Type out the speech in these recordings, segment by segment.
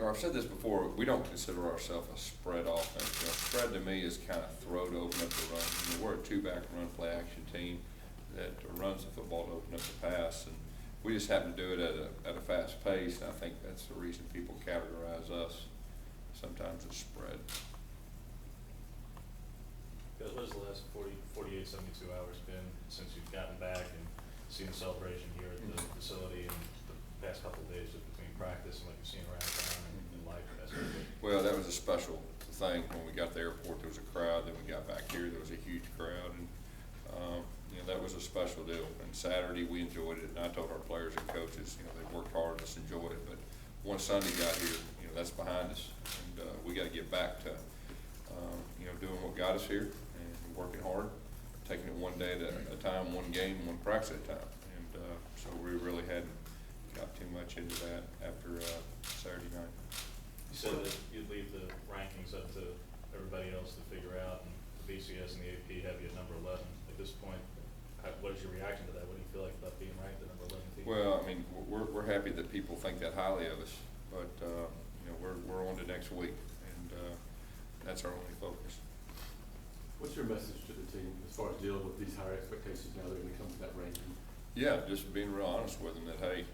I've said this before, we don't consider ourselves a spread offense. You know, spread to me is kind of throw to open up the run. You know, we're a two-back run play action team that runs the football to open up the pass, and we just happen to do it at a fast pace. And I think that's the reason people categorize us sometimes as spread. What has the last 48, 72 hours been since you've gotten back and seen the celebration here at the facility, and the past couple of days between practice and what you've seen around town and life? Well, that was a special thing. When we got to the airport, there was a crowd. Then we got back here, there was a huge crowd, and you know, that was a special deal. And Saturday we enjoyed it, and I told our players and coaches, you know, they worked hard, let's enjoy it. But once Sunday got here, you know, that's behind us, and we got to get back to you know, doing what got us here and working hard, taking it one day at a time, one game, one practice at a time. And so we really hadn't got too much into that after Saturday night. You said that you'd leave the rankings up to everybody else to figure out, and the BCS and the AP have you at number 11. At this point, what is your reaction to that? What do you feel like about being ranked the number 11 team? Well, I mean, we're happy that people think that highly of us, but you know, we're on to next week, and that's our only focus. What's your message to the team as far as dealing with these higher expectations now that when it comes to that ranking? Yeah, just being real honest with them that, hey,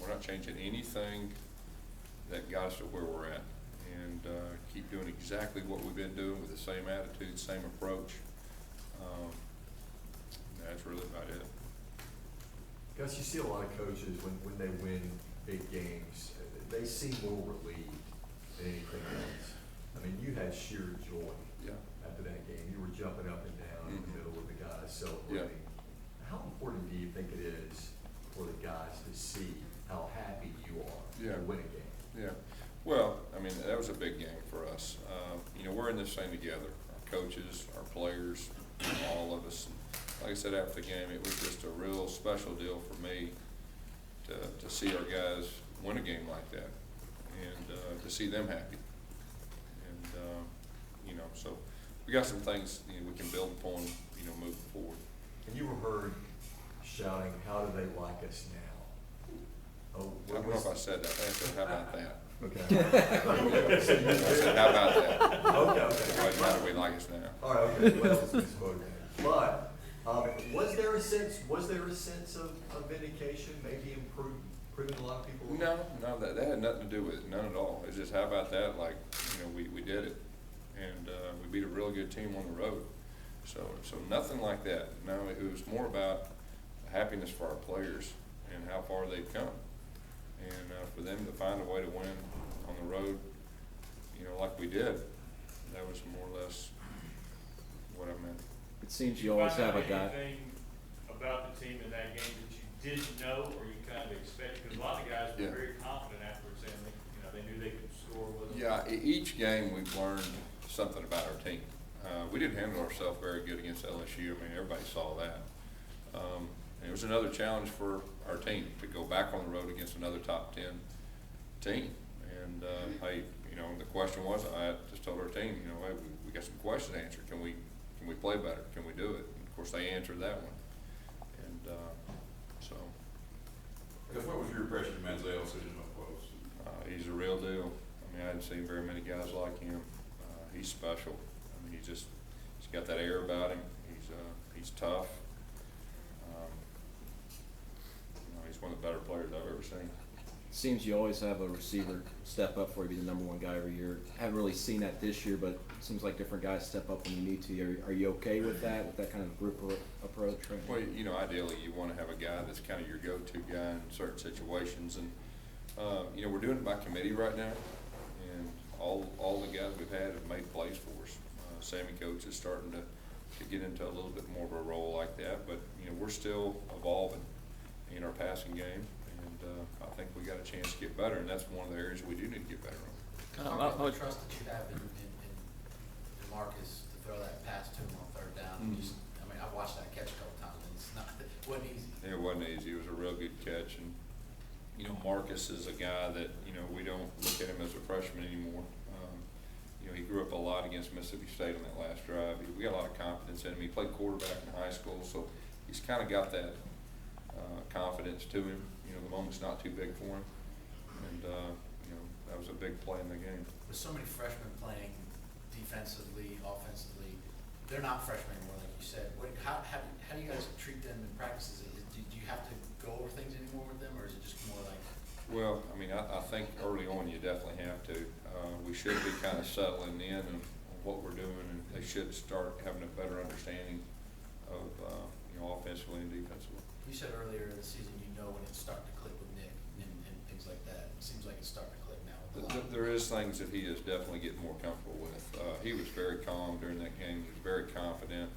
we're not changing anything that got us to where we're at, and keep doing exactly what we've been doing with the same attitude, same approach. That's really about it. Gus, you see a lot of coaches when they win big games, they seem more relieved than anything else. I mean, you had sheer joy after that game. You were jumping up and down in the middle with the guys celebrating. How important do you think it is for the guys to see how happy you are to win a game? Yeah. Well, I mean, that was a big game for us. You know, we're in this thing together. Our coaches, our players, all of us. Like I said after the game, it was just a real special deal for me to see our guys win a game like that, and to see them happy. And you know, so we got some things, you know, we can build upon, you know, moving forward. And you were heard shouting, "How do they like us now?" Oh, I don't know if I said that. I said, how about that? Okay. I said, how about that? Okay. How do we like us now? All right. Okay. Well, it's misspoken. But was there a sense of vindication, maybe improving a lot of people? No, that had nothing to do with it. None at all. It's just, how about that? Like, you know, we did it, and we beat a really good team on the road. So nothing like that. No, it was more about happiness for our players and how far they've come, and for them to find a way to win on the road, you know, like we did. That was more or less what I meant. It seems you always have a guy. Anything about the team in that game that you didn't know or you kind of expected? Because a lot of guys were very confident afterwards, saying they knew they could score with them. Yeah, each game we've learned something about our team. We didn't handle ourselves very good against LSU. I mean, everybody saw that. It was another challenge for our team to go back on the road against another top 10 team. And hey, you know, the question was, I just told our team, you know, hey, we got some questions to answer. Can we play better? Can we do it? And of course, they answered that one. And so. Because what was your impression of Manziel sitting up close? He's a real deal. I mean, I hadn't seen very many guys like him. He's special. I mean, he's got that air about him. He's tough. You know, he's one of the better players I've ever seen. Seems you always have a receiver step up for you, be the #1 guy every year. Haven't really seen that this year, but it seems like different guys step up when you need to. Are you okay with that kind of group approach right now? Well, you know, ideally you want to have a guy that's kind of your go-to guy in certain situations, and you know, we're doing it by committee right now, and all the guys we've had have made plays for us. Sammy Coates is starting to get into a little bit more of a role like that, but you know, we're still evolving in our passing game. I think we got a chance to get better, and that's one of the areas we do need to get better on. How much trust that you have in Marcus to throw that pass to him on 3rd down? I mean, I watched that catch a couple times, and it wasn't easy. It wasn't easy. It was a real good catch, and you know, Marcus is a guy that, you know, we don't look at him as a freshman anymore. You know, he grew up a lot against Mississippi State on that last drive. We got a lot of confidence in him. He played quarterback in high school, so he's kind of got that confidence to him. You know, the moment's not too big for him, and you know, that was was a big play in the game. With so many freshmen playing defensively, offensively, they're not freshmen anymore, like you said. How do you guys treat them in practices? Do you have to go over things anymore with them, or is it just more like? Well, I mean, I think early on you definitely have to. We should be kind of settling in on what we're doing, and they should start having a better understanding of, offensively and defensively. You said earlier in the season, you know when it's starting to click with Nick and things like that. It seems like it's starting to click now with a lot. There is things that he is definitely getting more comfortable with. He was very calm during that game. He was very confident.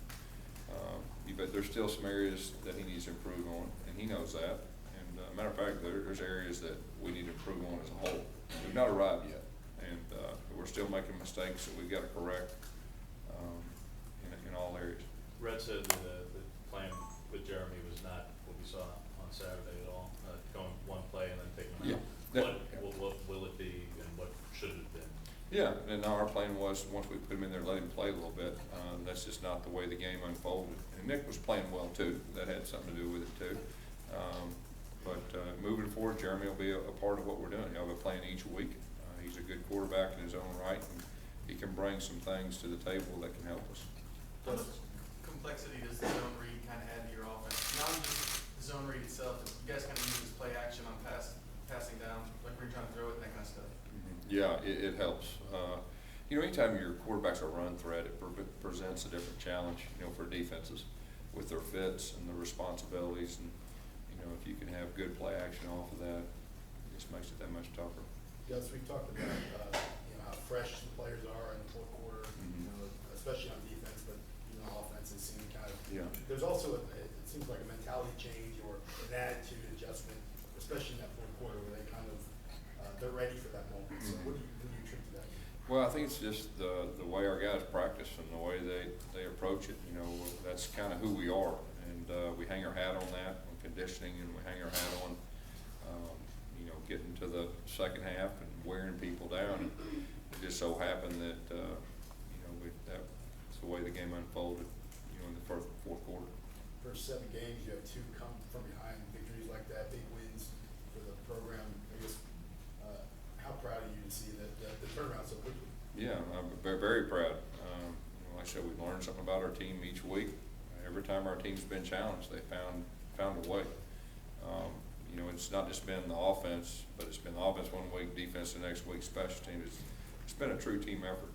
But there's still some areas that he needs to improve on, and he knows that. And matter of fact, there's areas that we need to improve on as a whole. We've not arrived yet, and we're still making mistakes that we've got to correct in all areas. Red said that the plan with Jeremy was not what we saw on Saturday at all, going one play and then taking him out. What will it be, and what should it have been? Yeah, and our plan was, once we put him in there, let him play a little bit. That's just not the way the game unfolded. And Nick was playing well too. That had something to do with it too. But moving forward, Jeremy will be a part of what we're doing. He'll be playing each week. He's a good quarterback in his own right, and he can bring some things to the table that can help us. How much complexity does the zone read kind of add to your offense? Not just the zone read itself, but you guys kind of use this play action on passing down, like when you're trying to throw it and that kind of stuff. Yeah, it helps. Anytime your quarterback's a run threat, it presents a different challenge, for defenses with their fits and their responsibilities. And, if you can have good play action off of that, it just makes it that much tougher. Gus, we've talked about, how fresh the players are in the fourth quarter, especially on defense, but even on offense, it seems kind of. Yeah. There's also, it seems like a mentality change or an attitude adjustment, especially in that fourth quarter where they kind of, they're ready for that moment. So what do you attribute to that? Well, I think it's just the way our guys practice and the way they approach it. That's kind of who we are, and we hang our hat on that, on conditioning, and we hang our hat on, getting to the second half and wearing people down. It just so happened that that's the way the game unfolded, in the fourth quarter. First 7 games, you have 2 come from behind victories like that, big wins for the program. I guess, how proud are you to see that the turnaround so quickly? Yeah, I'm very, very proud. Like I said, we've learned something about our team each week. Every time our team's been challenged, they found a way. It's not just been the offense, but it's been the offense one week, defense the next week, special teams. It's been a true team effort.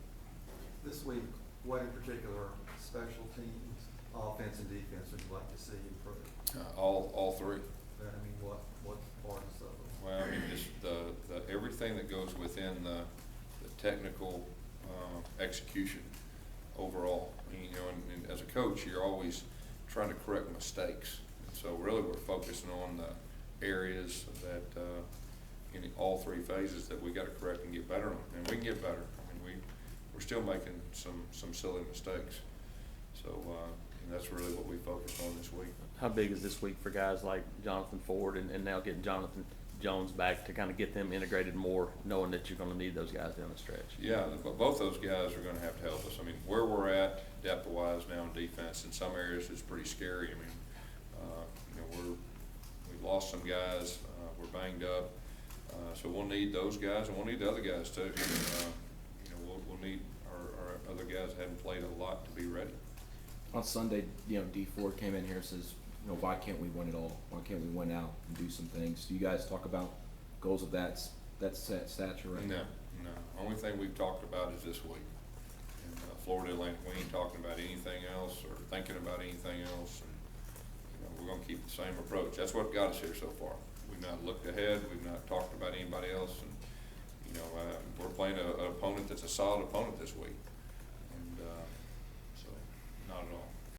This week, what in particular, special teams, offense and defense, would you like to see improve? All three. I mean, what parts of it? Well, I mean, just the everything that goes within the technical execution overall. And as a coach, you're always trying to correct mistakes. And so really we're focusing on the areas that in all 3 phases that we got to correct and get better on. And we can get better. I mean, we're still making some silly mistakes. So that's really what we focused on this week. How big is this week for guys like Jonathan Ford and now getting Jonathan Jones back to kind of get them integrated more, knowing that you're going to need those guys down the stretch? Yeah, both those guys are going to have to help us. I mean, where we're at depth-wise now in defense, in some areas it's pretty scary. I mean, we've lost some guys. We're banged up. So we'll need those guys, and we'll need the other guys too. We'll need our other guys that haven't played a lot to be ready. On Sunday, D Ford came in here and says, why can't we win it all? Why can't we win out and do some things? Do you guys talk about goals of that stature right now? No. Only thing we've talked about is this week. In Florida Atlantic, we ain't talking about anything else or thinking about anything else. And, we're going to keep the same approach. That's what got us here so far. We've not looked ahead. We've not talked about anybody else. And, we're playing an opponent that's a solid opponent this week. And so, not at all.